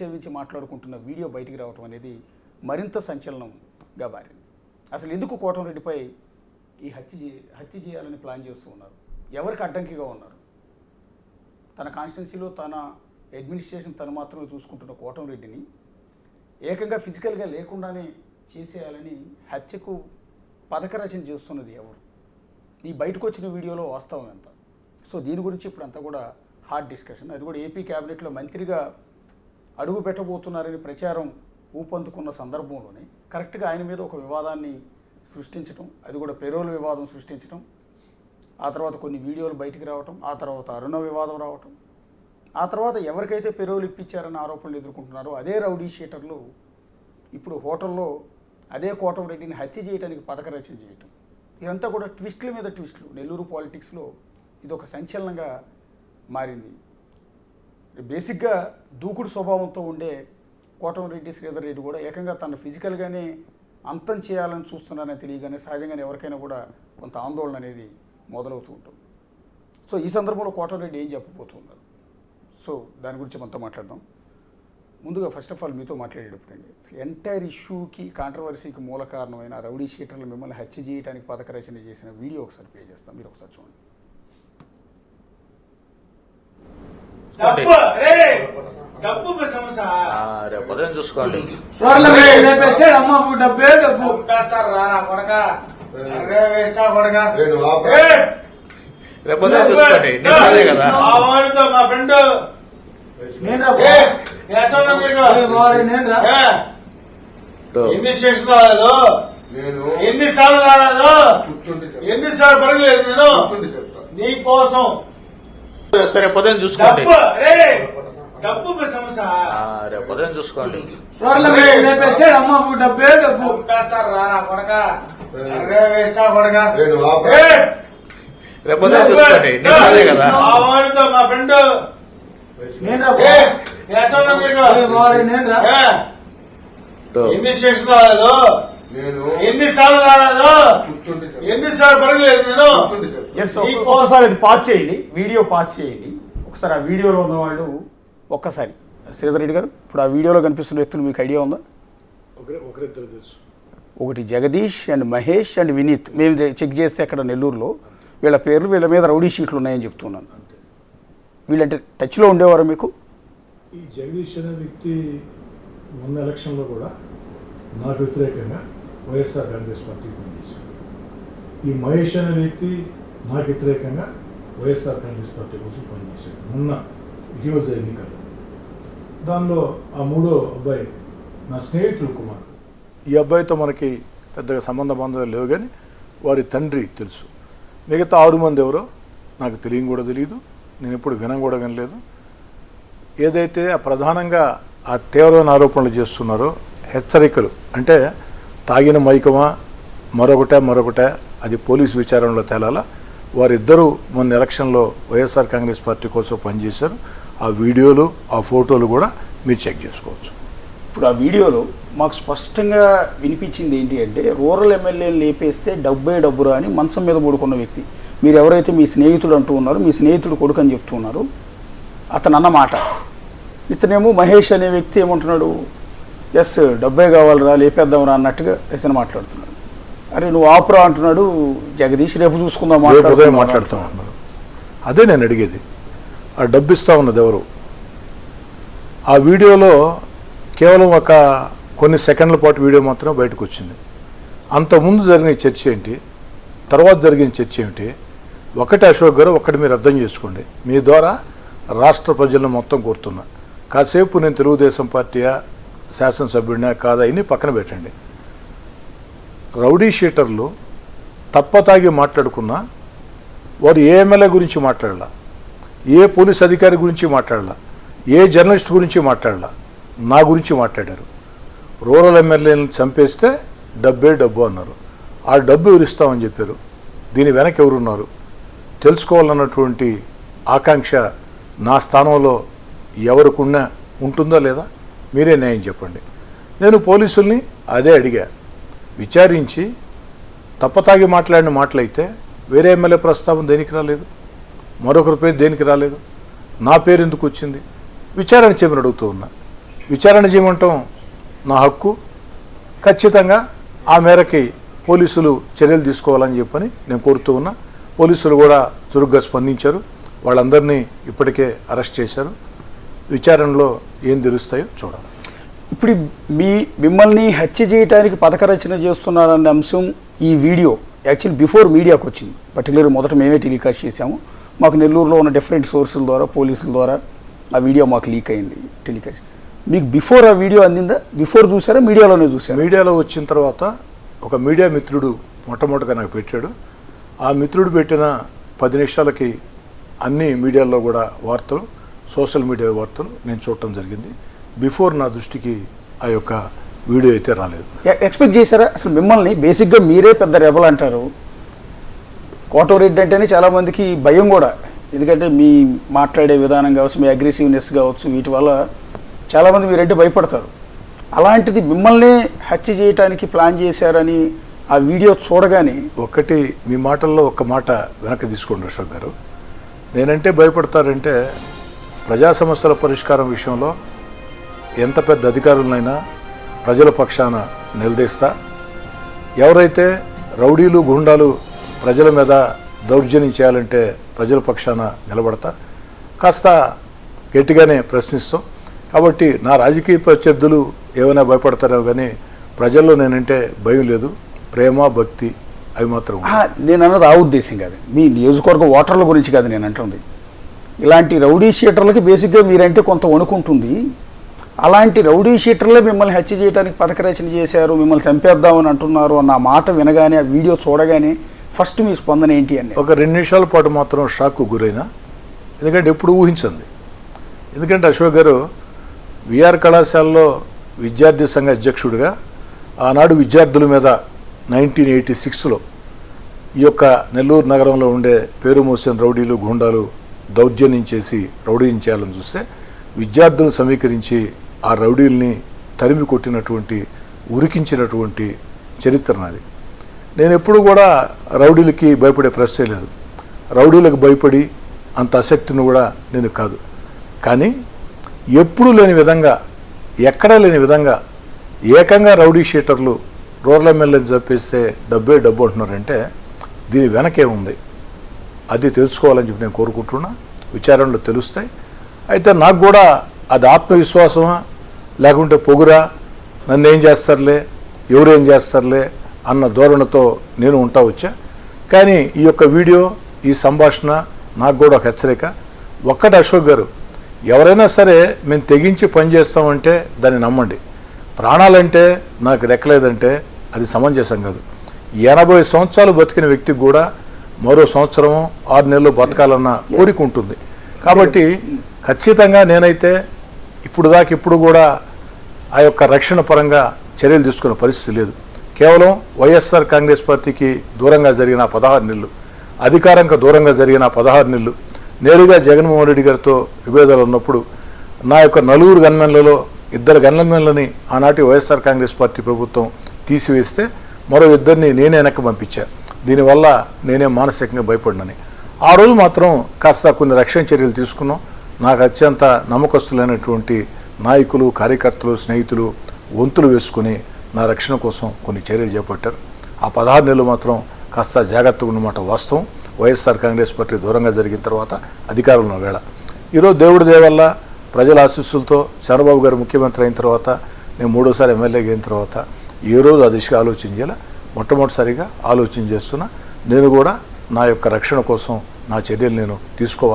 సేవించి మాట్లాడుకుంటున్న వీడియో బయటికి రావటం అనేది మరింత సంచలనంగా మారింది. అసలు ఎందుకు కోటంరెడ్డిపై ఈ హత్య చేయాలని ప్లాన్ చేస్తూ ఉన్నారు? ఎవరికి అడ్డంకిగా ఉన్నారు? తన కాన్స్టిట్యున్సీలో తన అడ్మినిస్ట్రేషన్ తను మాత్రమే చూసుకుంటున్న కోటంరెడ్డిని ఏకంగా ఫిజికల్గా లేకుండానే చేసేయాలని హత్యకు పథకరచన చేస్తున్నది ఎవరు? ఈ బయటకు వచ్చిన వీడియోలో వాస్తవం ఎంత? సో దీని గురించి ఇప్పుడు అంతా కూడా హాట్ డిస్కషన్. అది కూడా ఏపీ క్యాబినెట్లో మంత్రిగా అడుగు పెట్టబోతున్నారని ప్రచారం ఊపందుకున్న సందర్భంలోనే కరెక్ట్గా ఆయన మీద ఒక వివాదాన్ని సృష్టించడం, అది కూడా పెరోల్ వివాదం సృష్టించడం, ఆ తర్వాత కొన్ని వీడియోలు బయటికి రావటం, ఆ తర్వాత అరుణ వివాదం రావటం, ఆ తర్వాత ఎవరికైతే పెరోల్ ఇప్పించారని ఆరోపణలు ఎదుర్కొంటున్నారో అదే రౌడీ షీటర్లు ఇప్పుడు హోటల్లో అదే కోటంరెడ్డిని హత్య చేయడానికి పథకరచన చేయటం, ఇదంతా కూడా ట్విస్టుల మీద ట్విస్టులు. నెల్లూరు పాలిటిక్స్లో ఇది ఒక సంచలనంగా మారింది. బేసిక్గా దూకుడు స్వభావంతో ఉండే కోటంరెడ్డి శ్రీధర్ రెడ్డి కూడా ఏకంగా తను ఫిజికల్గానే అంతం చేయాలని చూస్తున్నారని తెలియగానే సహజంగానే ఎవరికైనా కూడా కొంత ఆందోళన అనేది మొదలవుతూ ఉంటుంది. సో ఈ సందర్భంలో కోటంరెడ్డి ఏం చెప్పబోతున్నారు? సో దాని గురించి మనతో మాట్లాడదాం. ముందుగా ఫస్ట్ ఆఫ్ ఆల్ మీతో మాట్లాడేటప్పుడు అండి, అసలు ఎంటైర్ ఇష్యూకి కాంట్రవర్సీకి మూల కారణమైన రౌడీ షీటర్లు మిమ్మల్ని హత్య చేయడానికి పథకరచన చేసిన వీడియో ఒకసారి ప్లే చేస్తాం, మీరు ఒకసారి చూడండి. చూసుకోండి మా ఫ్రెండ్ ఎన్ని స్టేషన్ రాలేదు, ఎన్నిసార్లు రాలేదు, ఎన్నిసార్లు పడలేదు నేను నీ కోసం. సరే పొద్దున చూసుకోండి, డబ్బు సమస్య పొద్దున చూసుకోండి. పొద్దున చూసుకోండి కదా మా ఫ్రెండ్ ఎన్ని స్టేషన్ రాలేదు, ఎన్నిసార్లు రాలేదు, ఎన్నిసార్లు పడలేదు నేను. ఒకసారి అది పాస్ చేయండి, వీడియో పాస్ చేయండి ఒకసారి. ఆ వీడియోలో ఉన్న వాళ్ళు ఒక్కసారి శ్రీధర్ రెడ్డి గారు, ఇప్పుడు ఆ వీడియోలో కనిపిస్తున్న వ్యక్తులు మీకు ఐడియా ఉందా? ఒకరిద్దరు తెలుసు. ఒకటి జగదీష్ అండ్ మహేష్ అండ్ వినీత్. మేము చెక్ చేస్తే అక్కడ నెల్లూరులో వీళ్ళ పేర్లు, వీళ్ళ మీద రౌడీ షీట్లు ఉన్నాయని చెప్తున్నాను. వీళ్ళంటే టచ్లో ఉండేవారు మీకు? ఈ జగదీష్ అనే వ్యక్తి మొన్న ఎలక్షన్లో కూడా నాకు వ్యతిరేకంగా వైఎస్ఆర్ కాంగ్రెస్ పార్టీకి పనిచేశాడు. ఈ మహేష్ అనే వ్యక్తి నాకు వ్యతిరేకంగా వైఎస్ఆర్ కాంగ్రెస్ పార్టీ కోసం పనిచేశాడు మొన్న ఇటీవల ఎన్నికల్లో. దానిలో ఆ మూడో అబ్బాయి నా స్నేహితుడు కుమార్. ఈ అబ్బాయితో మనకి పెద్దగా సంబంధ బాంధవ్యాలు లేవు, కానీ వారి తండ్రి తెలుసు. మిగతా 6 మంది ఎవరో నాకు తెలియని కూడా తెలియదు, నేను ఎప్పుడు కూడా వినలేదు. ఏదైతే ప్రధానంగా ఆ తీవ్రమైన ఆరోపణలు చేస్తున్నారో, హెచ్చరికలు అంటే తాగిన మైకమా మరొకటే అది పోలీసు విచారణలో తేలాలా. వారిద్దరూ మొన్న ఎలక్షన్లో వైఎస్ఆర్ కాంగ్రెస్ పార్టీ కోసం పనిచేశారు. ఆ వీడియోలు ఆ ఫోటోలు కూడా మీరు చెక్ చేసుకోవచ్చు. ఇప్పుడు ఆ వీడియోలో మాకు స్పష్టంగా వినిపించింది ఏంటి అంటే, రూరల్ ఎమ్మెల్యేలు లేపేస్తే డబ్బురా అని మంచం మీద పడుకున్న వ్యక్తి మీరు ఎవరైతే మీ స్నేహితుడు అంటూ ఉన్నారో, మీ స్నేహితుడు కొడుకు అని చెప్తున్నారు, అతను అన్నమాట. ఇతనేమో మహేష్ అనే వ్యక్తి ఏమంటున్నాడు, ఎస్ డబ్బే కావాలరా లేపేద్దాంరా అన్నట్టుగా ఇతను మాట్లాడుతున్నాడు. అరే నువ్వు ఆపురా అంటున్నాడు జగదీష్, రేపు చూసుకుందాం మాట్లాడుతూ ఉన్నాడు. అదే నేను అడిగేది, ఆ డబ్బు ఇస్తా ఉన్నది ఎవరు? ఆ వీడియోలో కేవలం ఒక కొన్ని సెకండ్ల పాటు వీడియో మాత్రం బయటకు వచ్చింది. అంతకుముందు జరిగిన చర్చ ఏంటి, తర్వాత జరిగిన చర్చ ఏమిటి? ఒకటి అశోక్ గారు, ఒకటి మీరు అర్థం చేసుకోండి. మీ ద్వారా రాష్ట్ర ప్రజలను మొత్తం కోరుతున్నా, కాసేపు నేను తెలుగుదేశం పార్టీయా శాసనసభ్యుడినా కాదా ఇన్ని పక్కన పెట్టండి. రౌడీ షీటర్లు తప్పతాగి మాట్లాడుకున్నా వారు ఏ ఎమ్మెల్యే గురించి మాట్లాడాల, ఏ పోలీస్ అధికారి గురించి మాట్లాడాల, ఏ జర్నలిస్ట్ గురించి మాట్లాడాల, నా గురించి మాట్లాడారు. రూరల్ ఎమ్మెల్యేలను చంపేస్తే డబ్బు అన్నారు. ఆ డబ్బు ఎవరిస్తామని చెప్పారు. దీని వెనక ఎవరున్నారు తెలుసుకోవాలన్నటువంటి ఆకాంక్ష నా స్థానంలో ఎవరికి ఉంటుందా లేదా మీరే న్యాయం చెప్పండి. నేను పోలీసుల్ని అదే అడిగా, విచారించి తప్పతాగి మాట్లాడిన మాటలైతే వేరే ఎమ్మెల్యే ప్రస్తావన దేనికి రాలేదు, మరొకరి పేరు దేనికి రాలేదు, నా పేరు ఎందుకు వచ్చింది? విచారణ చేయమని అడుగుతూ ఉన్నా. విచారణ చేయమంటాం నా హక్కు. ఖచ్చితంగా ఆ మేరకి పోలీసులు చర్యలు తీసుకోవాలని చెప్పని నేను కోరుతూ ఉన్నా. పోలీసులు కూడా చురుగ్గా స్పందించారు. వాళ్ళందరినీ ఇప్పటికే అరెస్ట్ చేశారు. విచారణలో ఏం తెలుస్తాయో చూడాలి. ఇప్పుడు మిమ్మల్ని హత్య చేయడానికి పథక రచన చేస్తున్నారన్న అంశం ఈ వీడియో యాక్చువల్లీ బిఫోర్ మీడియాకు వచ్చింది. పర్టికులర్ మొదట మేమే టెలికాస్ట్ చేశాము. మాకు నెల్లూరులో ఉన్న డిఫరెంట్ సోర్సుల ద్వారా పోలీసుల ద్వారా ఆ వీడియో మాకు లీక్ అయింది టెలికాస్ట్. మీకు బిఫోర్ ఆ వీడియో అందిందా? బిఫోర్ చూసారా మీడియాలోనే చూసారా? మీడియాలో వచ్చిన తర్వాత ఒక మీడియా మిత్రుడు మొట్టమొదటిగా నాకు పెట్టాడు. ఆ మిత్రుడు పెట్టిన 10 నిమిషాలకి అన్ని మీడియాల్లో కూడా వార్తలు, సోషల్ మీడియా వార్తలు నేను చూడటం జరిగింది. బిఫోర్ నా దృష్టికి ఆ యొక్క వీడియో అయితే రాలేదు. ఎక్స్పెక్ట్ చేశారా? అసలు మిమ్మల్ని బేసిక్గా మీరే పెద్ద రెబల్ అంటారు. కోటమిరెడ్డి అంటేనే చాలామందికి భయం కూడా. ఎందుకంటే మీ మాట్లాడే విధానం కావచ్చు, మీ అగ్రెసివ్నెస్ కావచ్చు, వీటి వల్ల చాలామంది మీరంటే భయపడతారు. అలాంటిది మిమ్మల్ని హత్య చేయడానికి ప్లాన్ చేశారని ఆ వీడియో చూడగానే ఒకటి మీ మాటల్లో ఒక్క మాట వెనక్కి తీసుకోండి అశోక్ గారు. నేనంటే భయపడతారంటే ప్రజా సమస్యల పరిష్కారం విషయంలో ఎంత పెద్ద అధికారులనైనా ప్రజల పక్షాన నిలదీస్తా. ఎవరైతే రౌడీలు గుండాలు ప్రజల మీద దౌర్జన్యం చేయాలంటే ప్రజల పక్షాన నిలబడతా. కాస్త గట్టిగానే ప్రశ్నిస్తాం. కాబట్టి నా రాజకీయ ప్రత్యర్థులు ఏమైనా భయపడతారో కానీ ప్రజల్లో నేనంటే భయం లేదు. ప్రేమ భక్తి అవి మాత్రం. నేను అన్నది ఆ ఉద్దేశం కాదు, మీ నియోజకవర్గ ఓటర్ల గురించి కాదు నేను అంటుంది. ఇలాంటి రౌడీ షీటర్లకి బేసిక్గా మీరంటే కొంత వణుకుంటుంది. అలాంటి రౌడీ షీటర్లే మిమ్మల్ని హత్య చేయడానికి పథక రచన చేశారు, మిమ్మల్ని చంపేద్దామని అంటున్నారు అన్న మాట వినగానే, ఆ వీడియో చూడగానే ఫస్ట్ మీ స్పందన ఏంటి అని? ఒక 2 నిమిషాల పాటు మాత్రం షాక్కు గురైనా. ఎందుకంటే ఎప్పుడు ఊహించింది. ఎందుకంటే అశోక్ గారు విఆర్ కళాశాలలో విద్యార్థి సంఘ అధ్యక్షుడిగా ఆనాడు విద్యార్థుల మీద 1986లో ఈ యొక్క నెల్లూరు నగరంలో ఉండే పేరు మోసిన రౌడీలు గుండాలు దౌర్జన్యం చేసి రౌడీని చేయాలని చూస్తే విద్యార్థులను సమీకరించి ఆ రౌడీల్ని తరిమి కొట్టినటువంటి, ఉరికించినటువంటి చరిత్ర నాది. నేను ఎప్పుడు కూడా రౌడీలకి భయపడే ప్రశ్నే లేదు. రౌడీలకు భయపడి అంత ఆసక్తిని కూడా నేను కాదు. కానీ ఎప్పుడు లేని విధంగా, ఎక్కడా లేని విధంగా ఏకంగా రౌడీ షీటర్లు రూరల్ ఎమ్మెల్యేని చంపేస్తే డబ్బే డబ్బు అంటున్నారంటే దీని వెనకే ఉంది. అది తెలుసుకోవాలని చెప్పి నేను కోరుకుంటున్నా. విచారణలో తెలుస్తాయి. అయితే నాకు కూడా అది ఆత్మవిశ్వాసమా లేకుంటే పొగురా, నన్ను ఏం చేస్తారులే, ఎవరేం చేస్తారులే అన్న ధోరణితో నేను ఉంటా వచ్చా. కానీ ఈ యొక్క వీడియో, ఈ సంభాషణ నాకు కూడా ఒక హెచ్చరిక. ఒక్కటి అశోక్ గారు, ఎవరైనా సరే మేము తెగించి పనిచేస్తామంటే దాన్ని నమ్మండి. ప్రాణాలంటే నాకు రెక్కలేదంటే అది సమంజసం కాదు. 80 సంవత్సరాలు బతికిన వ్యక్తికి కూడా మరో సంవత్సరము 6 నెలలు బతకాలన్న కోరిక ఉంటుంది. కాబట్టి ఖచ్చితంగా నేనైతే ఇప్పుడు కూడా ఆ యొక్క రక్షణ పరంగా చర్యలు తీసుకునే పరిస్థితి లేదు. కేవలం వైఎస్ఆర్ కాంగ్రెస్ పార్టీకి దూరంగా జరిగిన 16 నెలలు, అధికారంగా దూరంగా జరిగిన 16 నెలలు, నేరుగా జగన్మోహన్ రెడ్డి గారితో విభేదాలు ఉన్నప్పుడు నా యొక్క 4 గన్మెన్లలో 2 గన్మెన్లని ఆనాటి వైఎస్ఆర్ కాంగ్రెస్ పార్టీ ప్రభుత్వం తీసివేస్తే మరో 2ని నేనే వెనక్కి పంపించా. దీనివల్ల నేనే మానసికంగా భయపడినని. ఆ రోజు మాత్రం కాస్త కొన్ని రక్షణ చర్యలు తీసుకున్నాం. నాకు అత్యంత నమ్మకస్తులైనటువంటి నాయకులు, కార్యకర్తలు, స్నేహితులు వంతులు వేసుకుని నా రక్షణ కోసం కొన్ని చర్యలు చేపట్టారు. ఆ 16 నెలలు మాత్రం కాస్త జాగ్రత్తగా ఉన్నమాట వాస్తవం. వైఎస్ఆర్ కాంగ్రెస్ పార్టీ దూరంగా జరిగిన తర్వాత అధికారంలో వేళ ఈరోజు దేవుడి దేవల్ల ప్రజల ఆశీస్సులతో చంద్రబాబు గారు ముఖ్యమంత్రి అయిన తర్వాత, నేను 3వ ఎమ్మెల్యేగా అయిన తర్వాత ఏ రోజు ఆ దిశగా ఆలోచన చేయాలా మొట్టమొదటిసారిగా ఆలోచన చేస్తున్నా. నేను కూడా నా యొక్క రక్షణ కోసం నా చర్యలు నేను తీసుకోవాలి.